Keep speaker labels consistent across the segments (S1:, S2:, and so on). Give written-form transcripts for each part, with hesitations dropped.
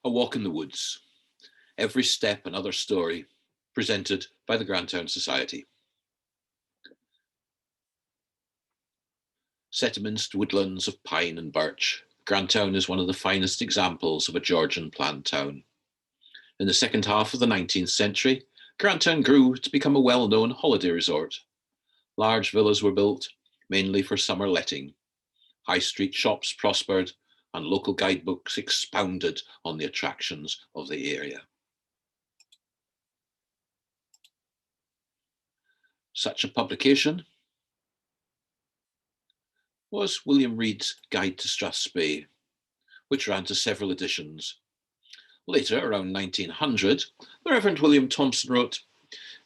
S1: A Walk in the Woods. Every step another story, presented by the Grantown Society. Set amidst woodlands of pine and birch, Grantown is one of the finest examples of a Georgian planned town. In the second half of the 19th century, Grantown grew to become a well-known holiday resort. Large villas were built, mainly for summer letting. High street shops prospered, and local guidebooks expounded on the attractions of the area. Such a publication was William Reed's Guide to Straths Bay, which ran to several editions. Later, around 1900, the Reverend William Thompson wrote,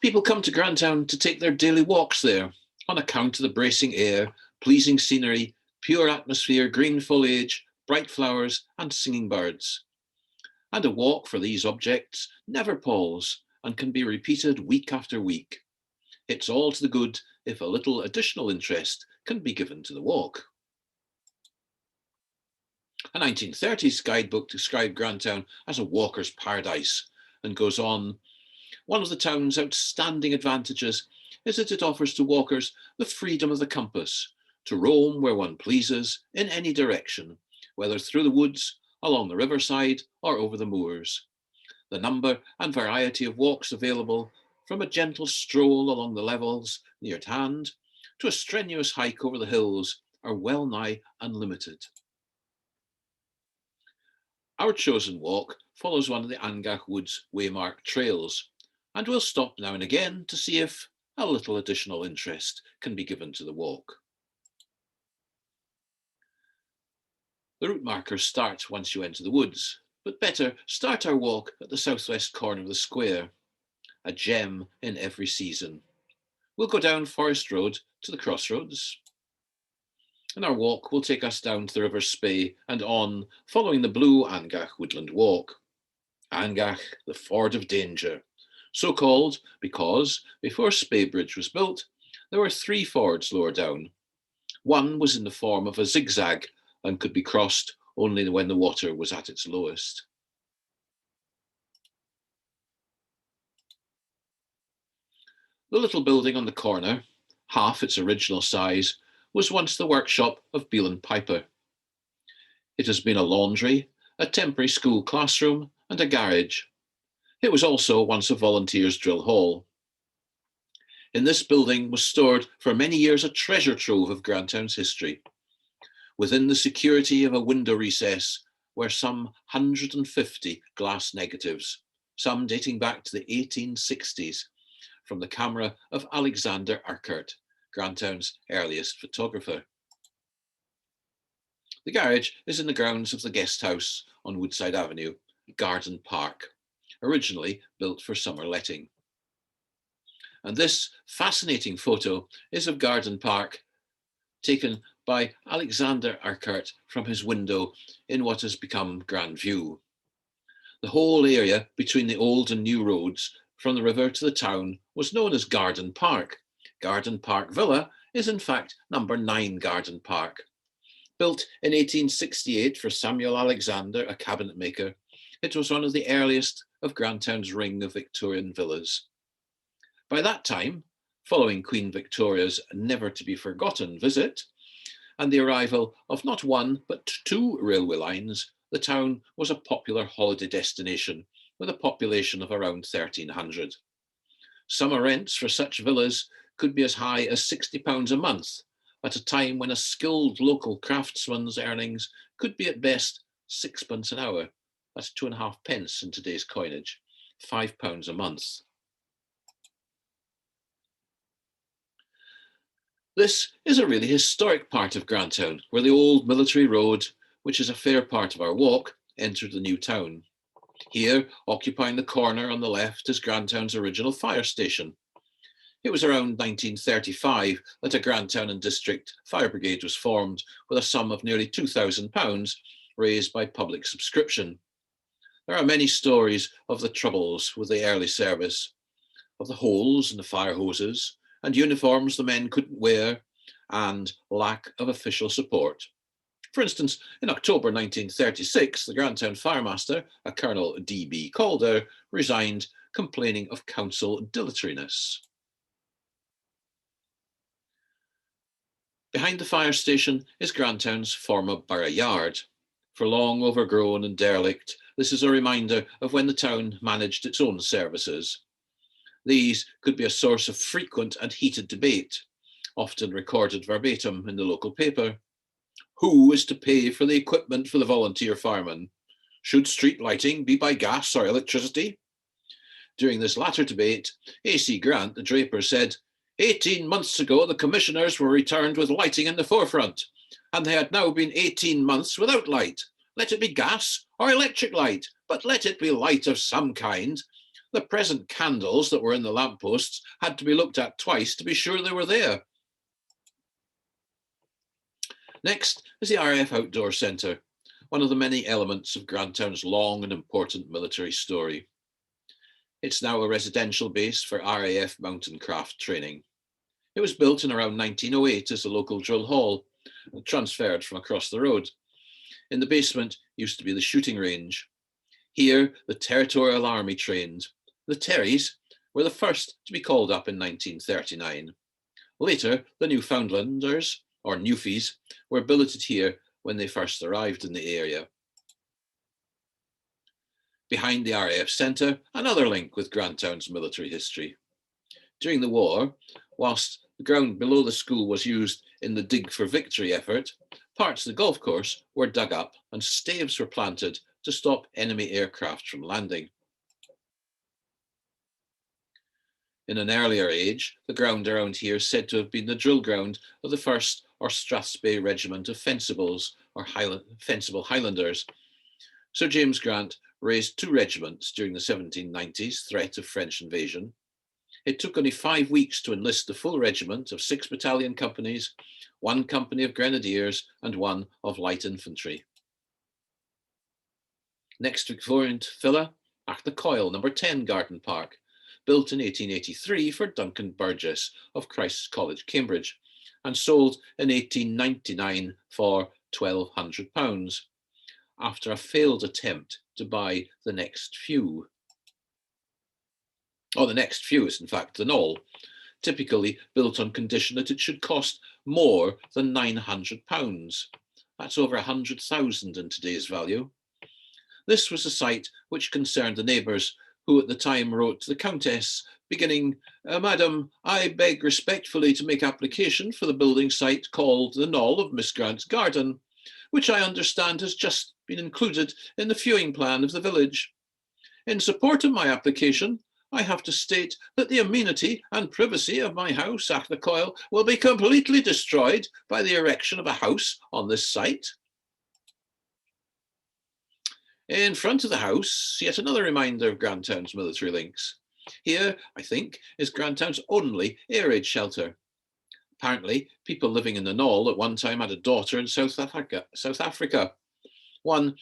S1: "People come to Grantown to take their daily walks there, on account of the bracing air, pleasing scenery, pure atmosphere, green foliage, bright flowers, and singing birds. And a walk for these objects never palls, and can be repeated week after week. It's all to the good if a little additional interest can be given to the walk." A 1930s guidebook described Grantown as a walker's paradise and goes on, "One of the town's outstanding advantages is that it offers to walkers the freedom of the compass, to roam where one pleases in any direction, whether through the woods, along the riverside, or over the moors. The number and variety of walks available, from a gentle stroll along the levels near at hand to a strenuous hike over the hills, are well nigh unlimited." Our chosen walk follows one of the Angach Woods waymarked trails, and we'll stop now and again to see if a little additional interest can be given to the walk. The route markers start once you enter the woods, but better start our walk at the southwest corner of the square, a gem in every season. We'll go down Forest Road to the crossroads, and our walk will take us down to the River Spey and on, following the blue Angach Woodland Walk. Angach, the Ford of Danger, so called because before Spey Bridge was built, there were 3 fords lower down. One was in the form of a zigzag and could be crossed only when the water was at its lowest. The little building on the corner, half its original size, was once the workshop of Beelan Piper. It has been a laundry, a temporary school classroom, and a garage. It was also once a volunteers' drill hall. In this building was stored for many years a treasure trove of Grantown's history. Within the security of a window recess were some 150 glass negatives, some dating back to the 1860s, from the camera of Alexander Urquhart, Grantown's earliest photographer. The garage is in the grounds of the guest house on Woodside Avenue, Garden Park, originally built for summer letting. And this fascinating photo is of Garden Park, taken by Alexander Urquhart from his window in what has become Grand View. The whole area between the old and new roads from the river to the town was known as Garden Park. Garden Park Villa is in fact number 9 Garden Park. Built in 1868 for Samuel Alexander, a cabinet maker, it was one of the earliest of Grantown's ring of Victorian villas. By that time, following Queen Victoria's never-to-be-forgotten visit and the arrival of not one but 2 railway lines, the town was a popular holiday destination with a population of around 1,300. Summer rents for such villas could be as high as £60 a month, at a time when a skilled local craftsman's earnings could be at best 6 pence an hour. That's 2.5 pence in today's coinage, £5 a month. This is a really historic part of Grantown, where the old military road, which is a fair part of our walk, entered the new town. Here, occupying the corner on the left, is Grantown's original fire station. It was around 1935 that a Grantown and District Fire Brigade was formed, with a sum of nearly £2,000 raised by public subscription. There are many stories of the troubles with the early service, of the holes in the fire hoses, and uniforms the men couldn't wear, and lack of official support. For instance, in October 1936, the Grandtown firemaster, a Colonel D.B. Calder, resigned, complaining of council dilatoriness. Behind the fire station is Grandtown's former borough yard. For long overgrown and derelict, this is a reminder of when the town managed its own services. These could be a source of frequent and heated debate, often recorded verbatim in the local paper. Who is to pay for the equipment for the volunteer firemen? Should street lighting be by gas or electricity? During this latter debate, A.C. Grant, the draper, said, 18 months ago, the commissioners were returned with lighting in the forefront, and they had now been 18 months without light. Let it be gas or electric light, but let it be light of some kind. The present candles that were in the lampposts had to be looked at twice to be sure they were there. Next is the RAF Outdoor Centre, one of the many elements of Grandtown's long and important military story. It's now a residential base for RAF mountain craft training. It was built in around 1908 as a local drill hall, transferred from across the road. In the basement used to be the shooting range. Here, the Territorial Army trained. The Terrys were the first to be called up in 1939. Later, the Newfoundlanders, or Newfies, were billeted here when they first arrived in the area. Behind the RAF Centre, another link with Grandtown's military history. During the war, whilst the ground below the school was used in the Dig for Victory effort, parts of the golf course were dug up and staves were planted to stop enemy aircraft from landing. In an earlier age, the ground around here is said to have been the drill ground of the 1st or Straths Bay Regiment of Fencibles, or Fencible Highlanders. Sir James Grant raised 2 regiments during the 1790s threat of French invasion. It took only 5 weeks to enlist the full regiment of 6 battalion companies, 1 company of grenadiers, and 1 of light infantry. Next Victorian villa, Achnacoil, number 10 Garden Park, built in 1883 for Duncan Burgess of Christ's College, Cambridge, and sold in 1899 for £1,200 after a failed attempt to buy the next few. The next few is in fact the Knoll, typically built on condition that it should cost more than £900. That's over 100,000 in today's value. This was a site which concerned the neighbours, who at the time wrote to the Countess, beginning, Madam, I beg respectfully to make application for the building site called the Knoll of Miss Grant's garden, which I understand has just been included in the viewing plan of the village. In support of my application, I have to state that the amenity and privacy of my house, Achnacoil, will be completely destroyed by the erection of a house on this site. In front of the house, yet another reminder of Grandtown's military links. Here, I think, is Grandtown's only air raid shelter. Apparently, people living in the Knoll at one time had a daughter in South Africa, one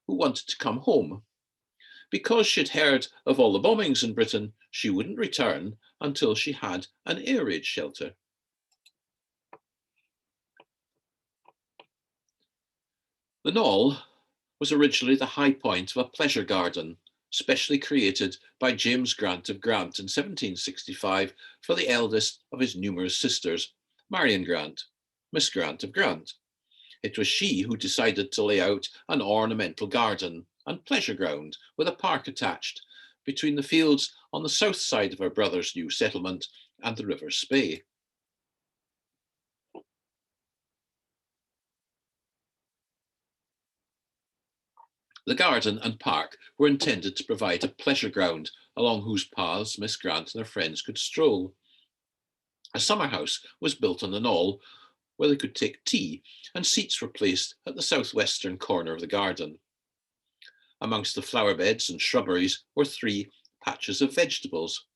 S1: who wanted to come home. Because she'd heard of all the bombings in Britain, she wouldn't return until she had an air raid shelter. The Knoll was originally the high point of a pleasure garden, specially created by James Grant of Grant in 1765 for the eldest of his numerous sisters, Marion Grant, Miss Grant of Grant. It was she who decided to lay out an ornamental garden and pleasure ground with a park attached between the fields on the south side of her brother's new settlement and the River Spey. The garden and park were intended to provide a pleasure ground along whose paths Miss Grant and her friends could stroll. A summer house was built on the Knoll where they could take tea, and seats were placed at the southwestern corner of the garden. Amongst the flower beds and shrubberies were 3 patches of vegetables.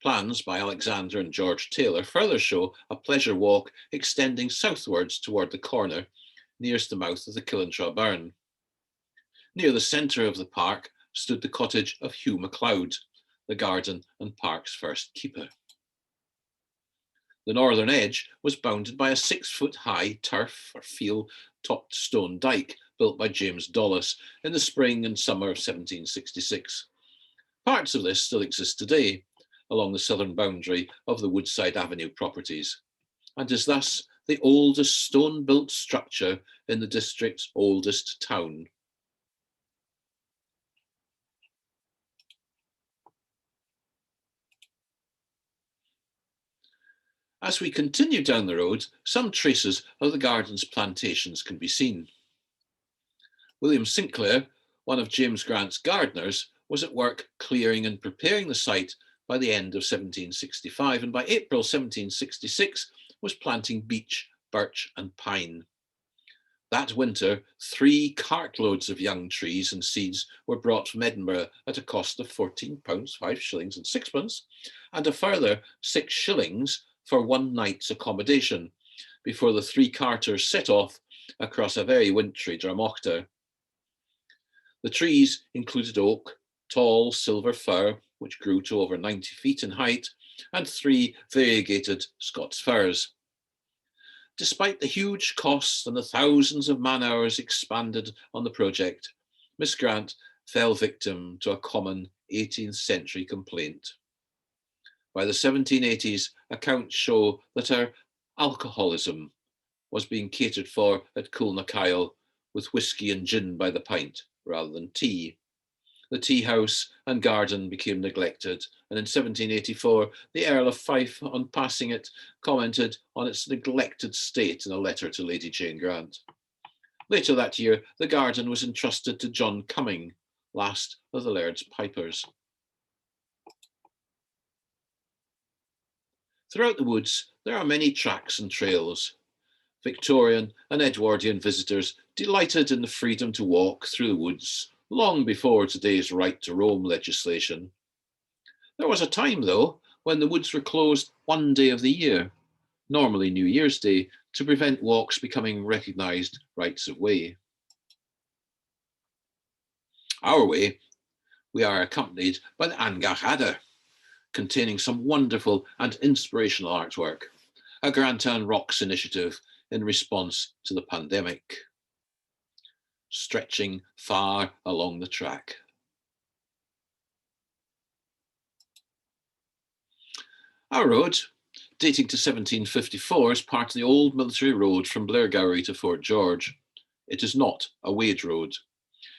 S1: Plans by Alexander and George Taylor further show a pleasure walk extending southwards toward the corner nearest the mouth of the Killintraw Burn. Near the centre of the park stood the cottage of Hugh MacLeod, the garden and park's first keeper. The northern edge was bounded by a 6-foot high turf or field topped stone dyke built by James Dollis in the spring and summer of 1766. Parts of this still exist today along the southern boundary of the Woodside Avenue properties, and is thus the oldest stone-built structure in the district's oldest town. As we continue down the road, some traces of the garden's plantations can be seen. William Sinclair, one of James Grant's gardeners, was at work clearing and preparing the site by the end of 1765, and by April 1766 was planting beech, birch and pine. That winter, 3 cartloads of young trees and seeds were brought from Edinburgh at a cost of £14, 5 shillings and 6pence, and a further 6 shillings for one night's accommodation before the 3 carters set off across a very wintry Dromocta. The trees included oak, tall silver fir, which grew to over 90 feet in height, and 3 variegated Scots firs. Despite the huge costs and the thousands of man-hours expended on the project, Miss Grant fell victim to a common 18th century complaint. By the 1780s, accounts show that her alcoholism was being catered for at Coolnakyle with whiskey and gin by the pint rather than tea. The tea house and garden became neglected, and in 1784, the Earl of Fife, on passing it, commented on its neglected state in a letter to Lady Jane Grant. Later that year, the garden was entrusted to John Cumming, last of the Laird's Pipers. Throughout the woods, there are many tracks and trails. Victorian and Edwardian visitors delighted in the freedom to walk through the woods long before today's right to roam legislation. There was a time, though, when the woods were closed one day of the year, normally New Year's Day, to prevent walks becoming recognised rights of way. Our way, we are accompanied by the Angachada, containing some wonderful and inspirational artwork, a Grantown Rocks initiative in response to the pandemic, stretching far along the track. Our road, dating to 1754, is part of the old military road from Blairgowrie to Fort George. It is not a wade road.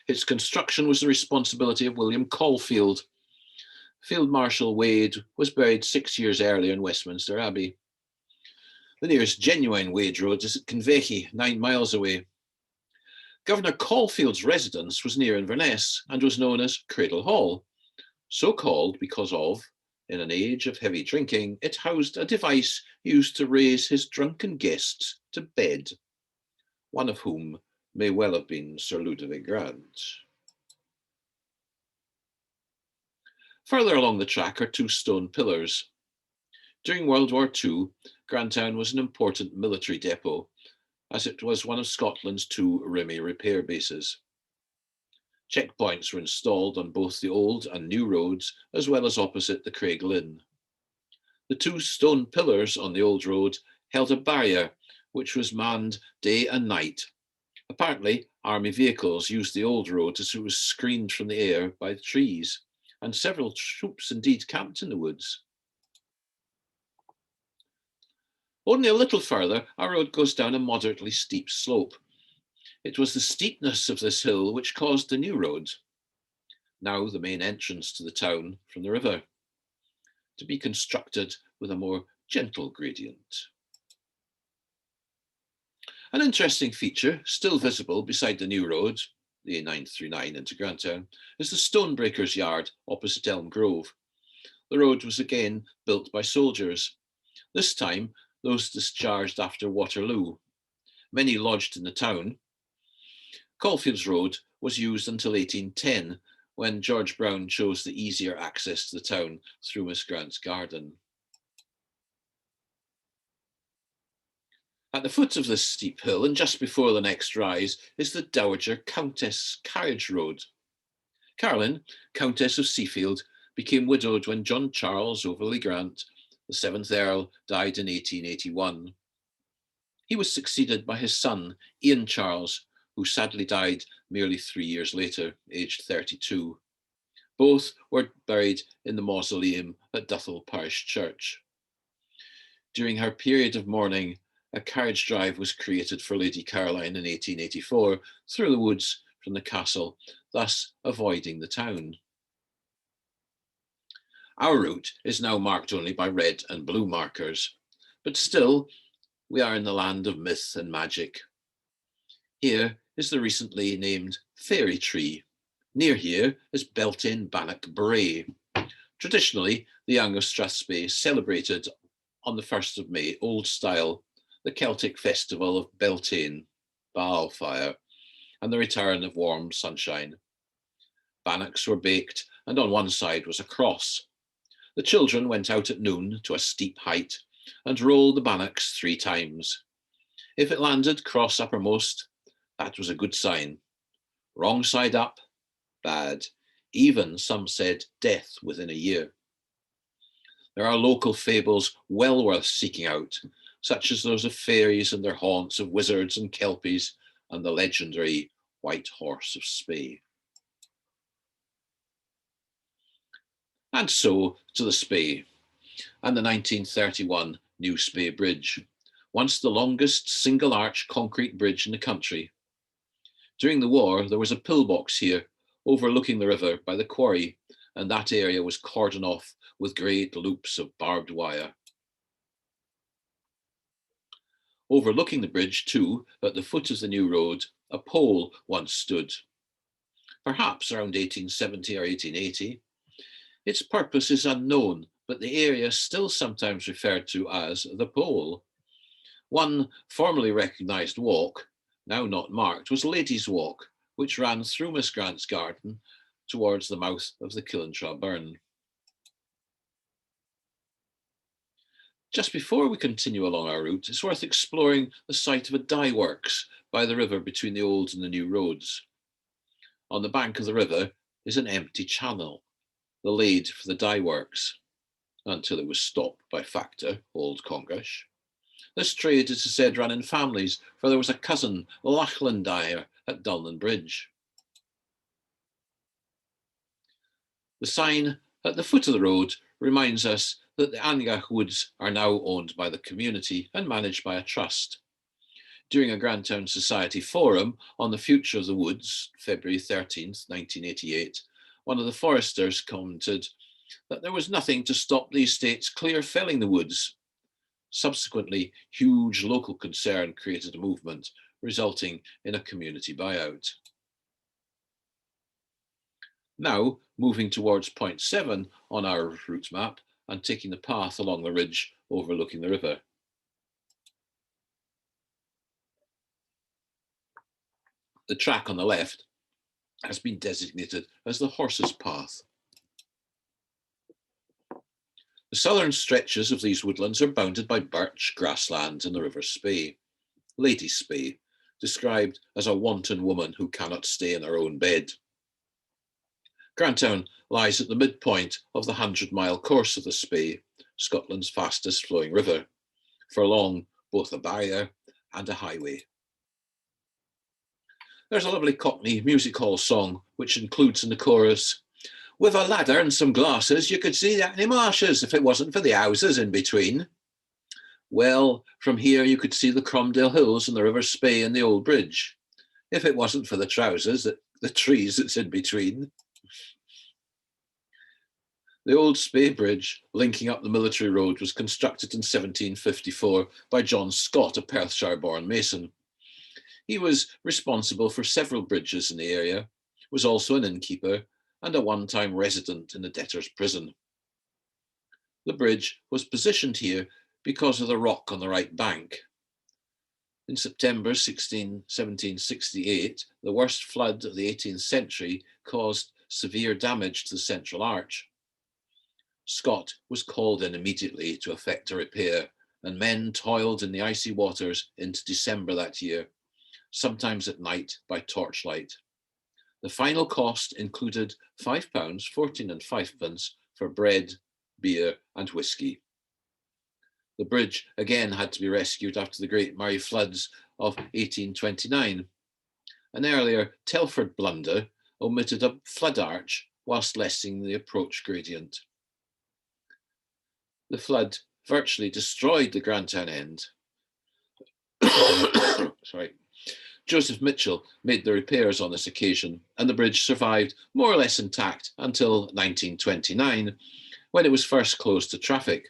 S1: Its construction was the responsibility of William Caulfield. Field Marshal Wade was buried 6 years earlier in Westminster Abbey. The nearest genuine wade road is at Kinvechy, 9 miles away. Governor Caulfield's residence was near Inverness and was known as Cradle Hall, so called because of, in an age of heavy drinking, it housed a device used to raise his drunken guests to bed, one of whom may well have been Sir Ludovic Grant. Further along the track are 2 stone pillars. During World War II, Grantown was an important military depot, as it was one of Scotland's 2 RIMI repair bases. Checkpoints were installed on both the old and new roads, as well as opposite the Craig Lynn. The 2 stone pillars on the old road held a barrier, which was manned day and night. Apparently, army vehicles used the old road as it was screened from the air by the trees, and several troops indeed camped in the woods. Only a little further, our road goes down a moderately steep slope. It was the steepness of this hill which caused the new road, now the main entrance to the town from the river, to be constructed with a more gentle gradient. An interesting feature, still visible beside the new road, the A939 into Grantown, is the Stonebreaker's Yard opposite Elm Grove. The road was again built by soldiers, this time those discharged after Waterloo. Many lodged in the town. Caulfield's Road was used until 1810, when George Brown chose the easier access to the town through Miss Grant's garden. At the foot of this steep hill, and just before the next rise, is the Dowager Countess Carriage Road. Caroline, Countess of Seafield, became widowed when John Charles Overley Grant, the 7th Earl, died in 1881. He was succeeded by his son, Ian Charles, who sadly died merely 3 years later, aged 32. Both were buried in the mausoleum at Duthel Parish Church. During her period of mourning, a carriage drive was created for Lady Caroline in 1884 through the woods from the castle, thus avoiding the town. Our route is now marked only by red and blue markers, but still we are in the land of myth and magic. Here is the recently named Fairy Tree. Near here is Beltane Bannock Bray. Traditionally, the young of Strathspey celebrated on the 1st of May, Old Style, the Celtic festival of Beltane, Baal fire, and the return of warm sunshine. Bannocks were baked, and on one side was a cross. The children went out at noon to a steep height and rolled the bannocks 3 times. If it landed cross uppermost, that was a good sign. Wrong side up, bad. Even, some said, death within a year. There are local fables well worth seeking out, such as those of fairies and their haunts, of wizards and kelpies, and the legendary White Horse of Spey. And so to the Spey and the 1931 New Spey Bridge, once the longest single-arch concrete bridge in the country. During the war, there was a pillbox here overlooking the river by the quarry, and that area was cordoned off with great loops of barbed wire. Overlooking the bridge, too, at the foot of the new road, a pole once stood, perhaps around 1870 or 1880. Its purpose is unknown, but the area is still sometimes referred to as the Pole. One formerly recognised walk, now not marked, was Ladies' Walk, which ran through Miss Grant's garden towards the mouth of the Killintraw Burn. Just before we continue along our route, it's worth exploring the site of a dye works by the river between the old and the new roads. On the bank of the river is an empty channel, the lade for the dye works, until it was stopped by Factor, Old Congash. This trade, it is said, ran in families, for there was a cousin, Lachlan Dyer, at Dulnan Bridge. The sign at the foot of the road reminds us that the Angach Woods are now owned by the community and managed by a trust. During a Grantown Society forum on the future of the woods, February 13th, 1988, one of the foresters commented that there was nothing to stop the estates clear felling the woods. Subsequently, huge local concern created a movement, resulting in a community buyout. Now, moving towards point 7 on our route map and taking the path along the ridge overlooking the river. The track on the left has been designated as the Horse's Path. The southern stretches of these woodlands are bounded by birch, grassland, and the River Spey. Lady Spey, described as a wanton woman who cannot stay in her own bed. Grantown lies at the midpoint of the 100-mile course of the Spey, Scotland's fastest flowing river, for long both a barrier and a highway. There's a lovely Cockney music hall song which includes in the chorus, "With a ladder and some glasses, you could see the Hackney Marshes if it wasn't for the houses in between." Well, from here you could see the Cromdale Hills and the River Spey and the Old Bridge, if it wasn't for the trousers, the trees that's in between. The Old Spey Bridge, linking up the military road, was constructed in 1754 by John Scott, a Perthshire-born mason. He was responsible for several bridges in the area, was also an innkeeper, and a one-time resident in the debtors' prison. The bridge was positioned here because of the rock on the right bank. In September 1768, the worst flood of the 18th century caused severe damage to the central arch. Scott was called in immediately to effect a repair, and men toiled in the icy waters into December that year, sometimes at night by torchlight. The final cost included £5, 14 and 5 pence for bread, beer and whiskey. The bridge again had to be rescued after the Great Murray floods of 1829. An earlier Telford blunder omitted a flood arch whilst lessening the approach gradient. The flood virtually destroyed the Grantown end. Sorry. Joseph Mitchell made the repairs on this occasion, and the bridge survived more or less intact until 1929, when it was first closed to traffic.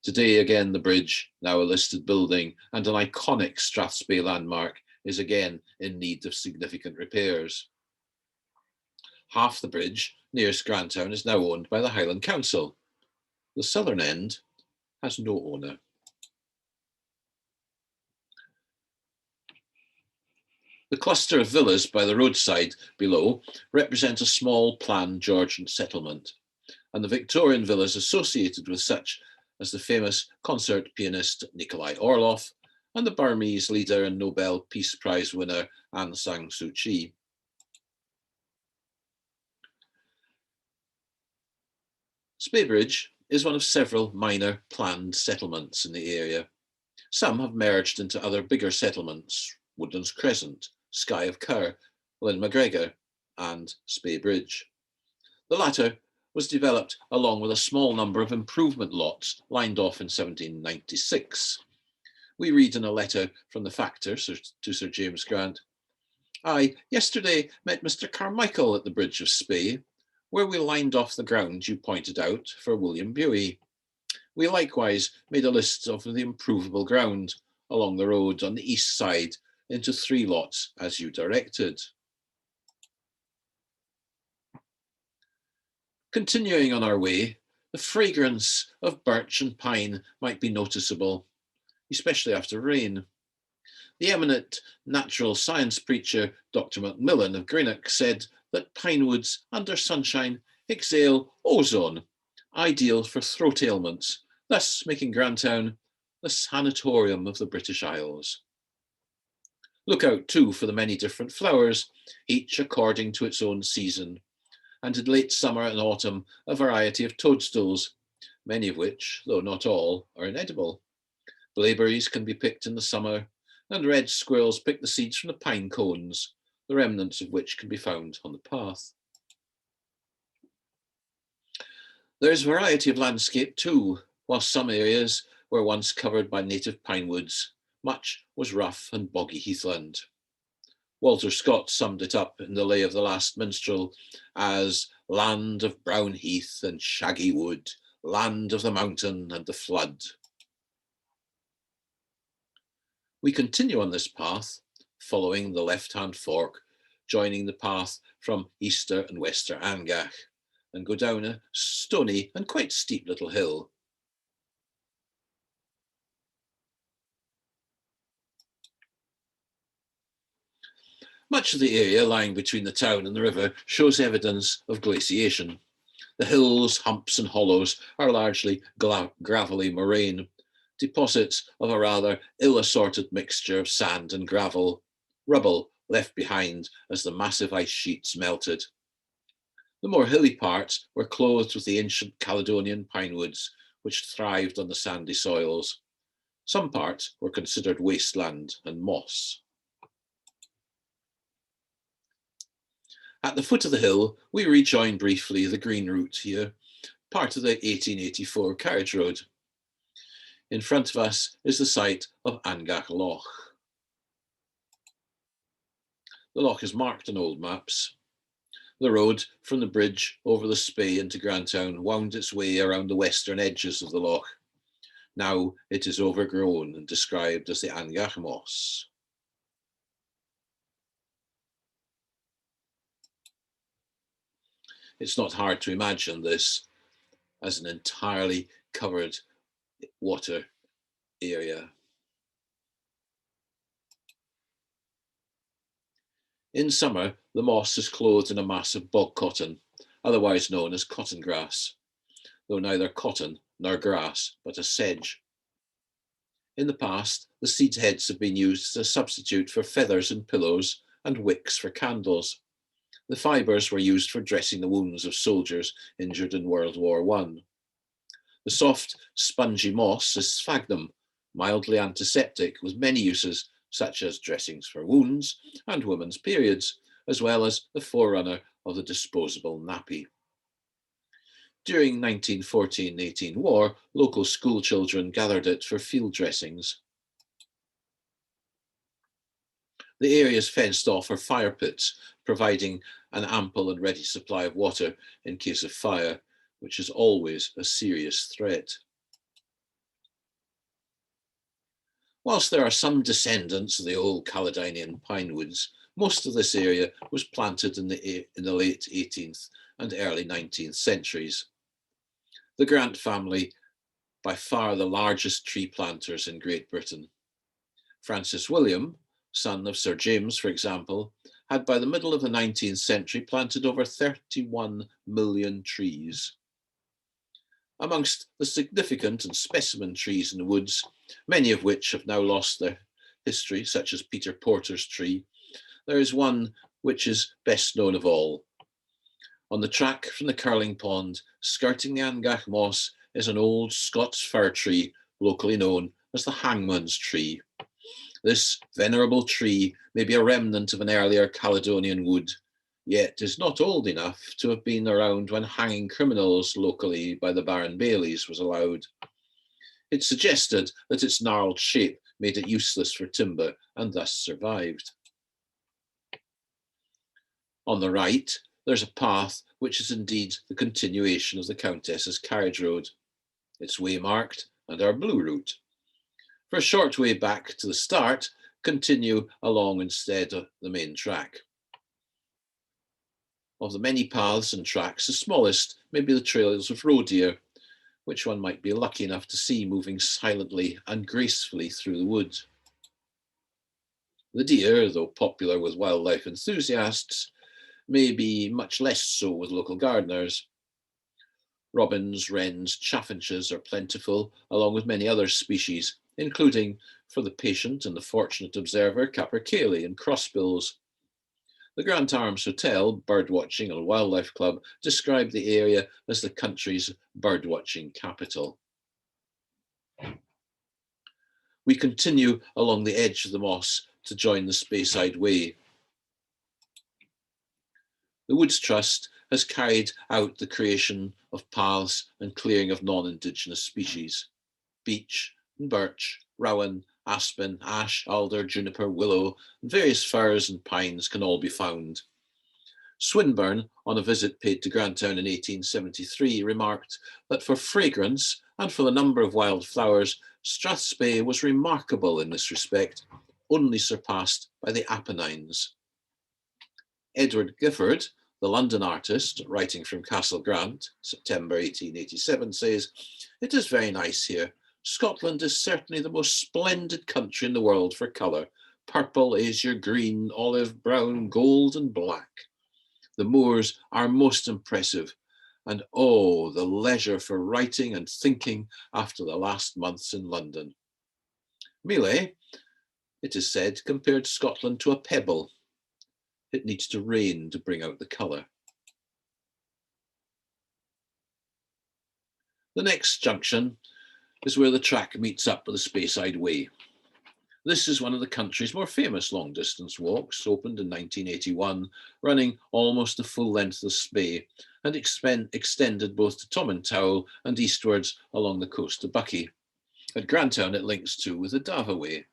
S1: Today, again, the bridge, now a listed building and an iconic Straths Bay landmark, is again in need of significant repairs. Half the bridge nearest Grantown is now owned by the Highland Council. The southern end has no owner. The cluster of villas by the roadside below represent a small planned Georgian settlement, and the Victorian villas associated with such as the famous concert pianist Nikolai Orlov and the Burmese leader and Nobel Peace Prize winner Aung San Suu Kyi. Speybridge is one of several minor planned settlements in the area. Some have merged into other bigger settlements: Woodlands Crescent, Skye of Kerr, Lynn MacGregor, and Speybridge. The latter was developed along with a small number of improvement lots lined off in 1796. We read in a letter from the factor to Sir James Grant, "I yesterday met Mr. Carmichael at the bridge of Spey, where we lined off the ground you pointed out for William Buey. We likewise made a list of the improvable ground along the road on the east side into 3 lots as you directed." Continuing on our way, the fragrance of birch and pine might be noticeable, especially after rain. The eminent natural science preacher, Dr. Macmillan of Greenock, said that pine woods under sunshine exhale ozone, ideal for throat ailments, thus making Grantown the sanatorium of the British Isles. Look out too for the many different flowers, each according to its own season, and in late summer and autumn a variety of toadstools, many of which, though not all, are inedible. Blaeberries can be picked in the summer, and red squirrels pick the seeds from the pine cones, the remnants of which can be found on the path. There is variety of landscape too. While some areas were once covered by native pine woods, much was rough and boggy heathland. Walter Scott summed it up in the Lay of the Last Minstrel as "land of brown heath and shaggy wood, land of the mountain and the flood." We continue on this path, following the left-hand fork, joining the path from Easter and Wester Angach, and go down a stony and quite steep little hill. Much of the area lying between the town and the river shows evidence of glaciation. The hills, humps and hollows are largely gravelly moraine, deposits of a rather ill-assorted mixture of sand and gravel, rubble left behind as the massive ice sheets melted. The more hilly parts were clothed with the ancient Caledonian pine woods, which thrived on the sandy soils. Some parts were considered wasteland and moss. At the foot of the hill, we rejoin briefly the green route here, part of the 1884 carriage road. In front of us is the site of Angach Loch. The loch is marked on old maps. The road from the bridge over the Spey into Grantown wound its way around the western edges of the loch. Now it is overgrown and described as the Angach Moss. It's not hard to imagine this as an entirely covered water area. In summer, the moss is clothed in a mass of bog cotton, otherwise known as cotton grass, though neither cotton nor grass, but a sedge. In the past, the seed heads have been used as a substitute for feathers in pillows and wicks for candles. The fibres were used for dressing the wounds of soldiers injured in World War I. The soft, spongy moss is sphagnum, mildly antiseptic with many uses such as dressings for wounds and women's periods, as well as the forerunner of the disposable nappy. During 1914-18 war, local school children gathered it for field dressings. The area is fenced off for fire pits, providing an ample and ready supply of water in case of fire, which is always a serious threat. Whilst there are some descendants of the old Caledonian pine woods, most of this area was planted in the late 18th and early 19th centuries. The Grant family, by far the largest tree planters in Great Britain. Francis William, son of Sir James, for example, had by the middle of the 19th century planted over 31 million trees. Amongst the significant and specimen trees in the woods, many of which have now lost their history, such as Peter Porter's tree, there is one which is best known of all. On the track from the curling pond, skirting the Angach Moss, is an old Scots fir tree, locally known as the hangman's tree. This venerable tree may be a remnant of an earlier Caledonian wood, yet is not old enough to have been around when hanging criminals locally by the Baron Baileys was allowed. It suggested that its gnarled shape made it useless for timber and thus survived. On the right, there's a path which is indeed the continuation of the Countess's carriage road. It's waymarked and our blue route. For a short way back to the start, continue along instead of the main track. Of the many paths and tracks, the smallest may be the trails of roe deer, which one might be lucky enough to see moving silently and gracefully through the wood. The deer, though popular with wildlife enthusiasts, may be much less so with local gardeners. Robins, wrens, chaffinches are plentiful, along with many other species, including, for the patient and the fortunate observer, capercaillie and crossbills. The Grant Arms Hotel, Birdwatching and Wildlife Club describe the area as the country's birdwatching capital. We continue along the edge of the moss to join the Speyside Way. The Woods Trust has carried out the creation of paths and clearing of non-Indigenous species. Beech and birch, rowan, aspen, ash, alder, juniper, willow, and various firs and pines can all be found. Swinburne, on a visit paid to Grantown in 1873, remarked that for fragrance and for the number of wild flowers, Straths Bay was remarkable in this respect, only surpassed by the Apennines. Edward Gifford, the London artist, writing from Castle Grant, September 1887, says, "It is very nice here. Scotland is certainly the most splendid country in the world for colour. Purple, azure, green, olive, brown, gold and black. The moors are most impressive. And oh, the leisure for writing and thinking after the last months in London." Millais, it is said, compared Scotland to a pebble. It needs to rain to bring out the colour. The next junction is where the track meets up with the Speyside Way. This is one of the country's more famous long-distance walks, opened in 1981, running almost the full length of the Spey, and extended both to Tomintoul and eastwards along the coast to Buckie. At Grantown it links to with the Dava Way.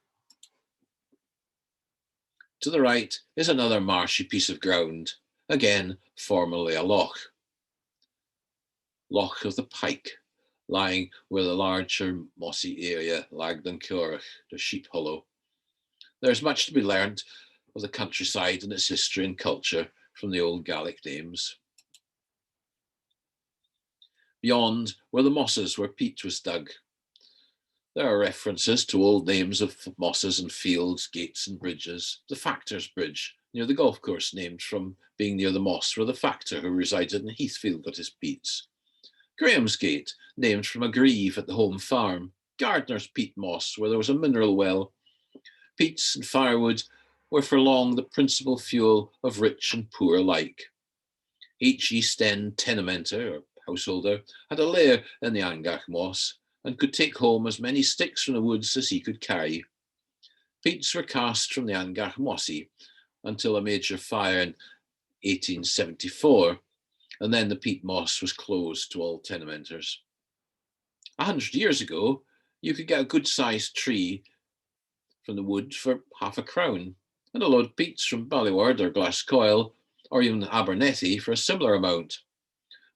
S1: To the right is another marshy piece of ground, again formerly a loch. Loch of the Pike, lying where the larger mossy area Lagdan Currach, the Sheep Hollow. There's much to be learned of the countryside and its history and culture from the old Gaelic names. Beyond were the mosses where peat was dug. There are references to old names of mosses and fields, gates and bridges. The Factor's Bridge, near the golf course, named from being near the moss where the factor who resided in Heathfield got his peats. Graham's Gate, named from a grieve at the home farm. Gardner's Peat Moss, where there was a mineral well. Peats and firewood were for long the principal fuel of rich and poor alike. Each East End tenementer, or householder, had a lair in the Angach moss and could take home as many sticks from the woods as he could carry. Peats were cast from the Angach mossy until a major fire in 1874, and then the peat moss was closed to all tenementers. 100 years ago, you could get a good-sized tree from the wood for £0.50, and a load of peats from Ballyward or Glascoyle, or even Abernethy for a similar amount,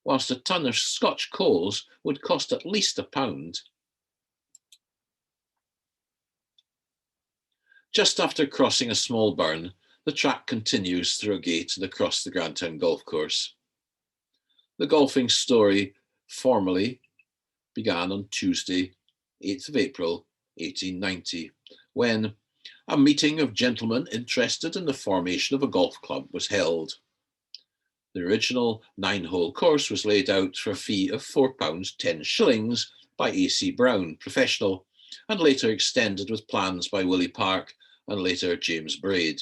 S1: whilst a ton of Scotch coals would cost at least £1. Just after crossing a small burn, the track continues through a gate and across the Grantown Golf Course. The golfing story formally began on Tuesday, 8th of April, 1890, when a meeting of gentlemen interested in the formation of a golf club was held. The original 9-hole course was laid out for a fee of £4 10 by A.C. Brown, professional, and later extended with plans by Willie Park and later James Braid.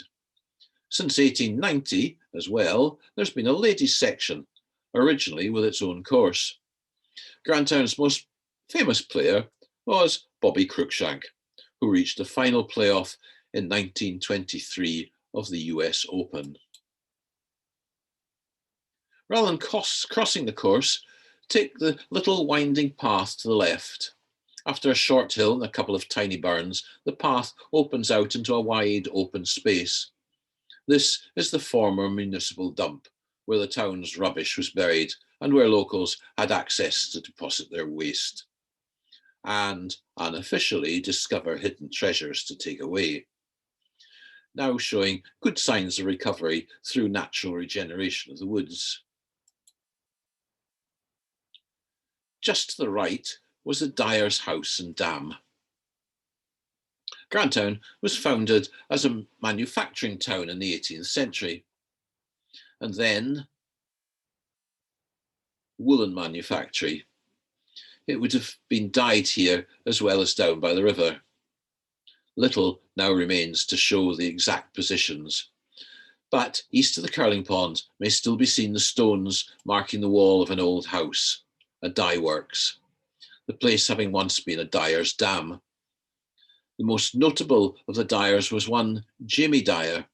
S1: Since 1890, as well, there's been a ladies' section, originally with its own course. Grantown's most famous player was Bobby Cruikshank, who reached the final playoff in 1923 of the US Open. Rather than crossing the course, take the little winding path to the left. After a short hill and a couple of tiny burns, the path opens out into a wide open space. This is the former municipal dump, where the town's rubbish was buried and where locals had access to deposit their waste and unofficially discover hidden treasures to take away. Now showing good signs of recovery through natural regeneration of the woods. Just to the right was the Dyer's house and dam. Grantown was founded as a manufacturing town in the 18th century, and then woolen manufactory. It would have been dyed here as well as down by the river. Little now remains to show the exact positions, but east of the curling pond may still be seen the stones marking the wall of an old house, a dye works, the place having once been a dyer's dam. The most notable of the Dyers was one Jamie Dyer.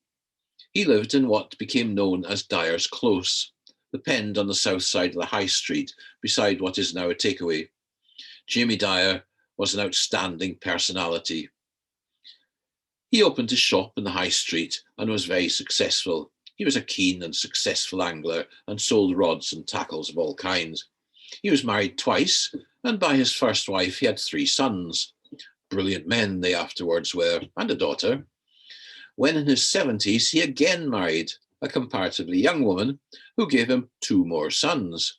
S1: He lived in what became known as Dyer's Close, the pend on the south side of the High Street, beside what is now a takeaway. Jamie Dyer was an outstanding personality. He opened his shop in the High Street and was very successful. He was a keen and successful angler and sold rods and tackles of all kinds. He was married twice, and by his first wife he had 3 sons. Brilliant men they afterwards were, and a daughter. When in his 70s, he again married a comparatively young woman who gave him 2 more sons.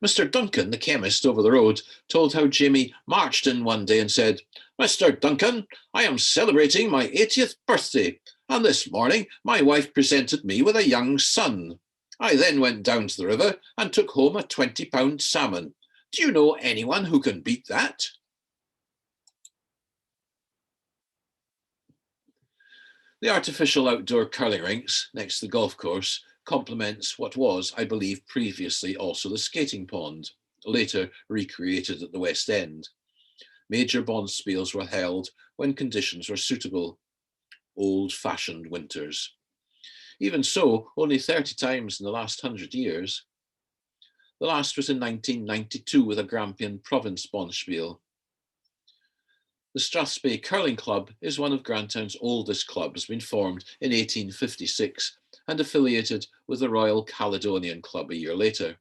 S1: Mr. Duncan, the chemist over the road, told how Jamie marched in one day and said, "Mr. Duncan, I am celebrating my 80th birthday, and this morning my wife presented me with a young son. I then went down to the river and took home a 20-pound salmon. Do you know anyone who can beat that?" The artificial outdoor curling rinks next to the golf course complements what was, I believe, previously also the skating pond, later recreated at the West End. Major bonspiels were held when conditions were suitable, old-fashioned winters. Even so, only 30 times in the last 100 years. The last was in 1992 with a Grampian Province bonspiel. The Straths Curling Club is one of Grantown's oldest clubs, been formed in 1856 and affiliated with the Royal Caledonian Club a year later.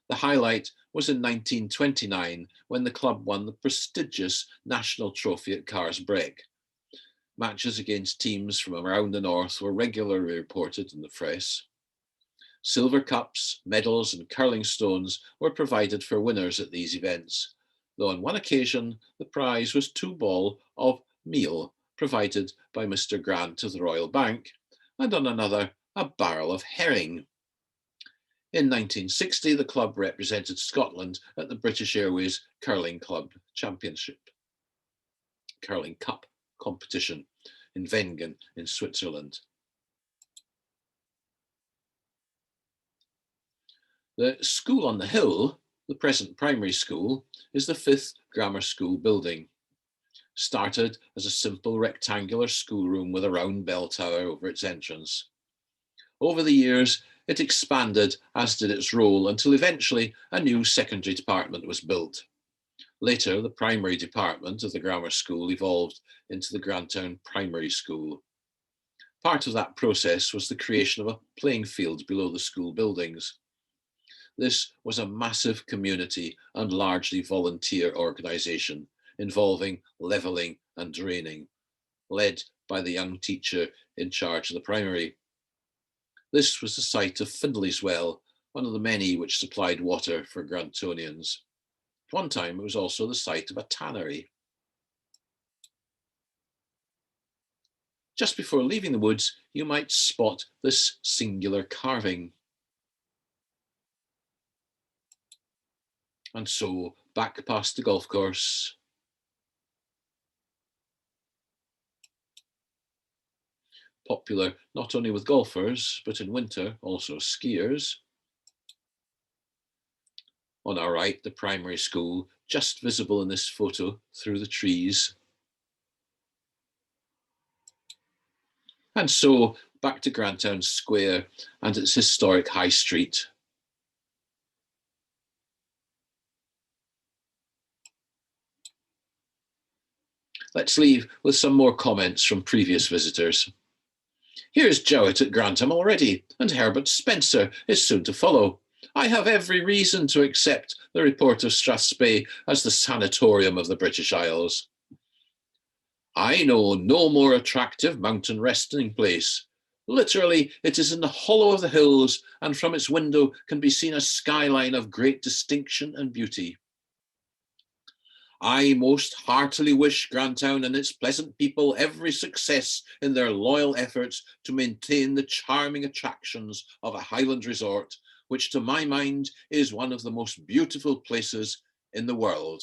S1: The highlight was in 1929 when the club won the prestigious national trophy at Carsbreck. Matches against teams from around the north were regularly reported in the press. Silver cups, medals and curling stones were provided for winners at these events, though on one occasion the prize was 2 ball of meal provided by Mr. Grant of the Royal Bank, and on another a barrel of herring. In 1960, the club represented Scotland at the British Airways Curling Club Championship, Curling Cup competition in Wengen in Switzerland. The school on the hill, the present primary school, is the 5th grammar school building. Started as a simple rectangular schoolroom with a round bell tower over its entrance. Over the years, it expanded, as did its role, until eventually a new secondary department was built. Later, the primary department of the grammar school evolved into the Grantown Primary School. Part of that process was the creation of a playing field below the school buildings. This was a massive community and largely volunteer organisation involving levelling and draining, led by the young teacher in charge of the primary. This was the site of Findlay's Well, one of the many which supplied water for Grantonians. At one time, it was also the site of a tannery. Just before leaving the woods, you might spot this singular carving. And so, back past the golf course, popular not only with golfers, but in winter also skiers. On our right, the primary school, just visible in this photo through the trees. And so, back to Grantown Square and its historic High Street. Let's leave with some more comments from previous visitors. Here's Jowett at Grantham already, and Herbert Spencer is soon to follow. I have every reason to accept the report of Strathspey as the sanatorium of the British Isles. I know no more attractive mountain resting place. Literally, it is in the hollow of the hills, and from its window can be seen a skyline of great distinction and beauty. I most heartily wish Grantown and its pleasant people every success in their loyal efforts to maintain the charming attractions of a Highland resort, which to my mind is one of the most beautiful places in the world.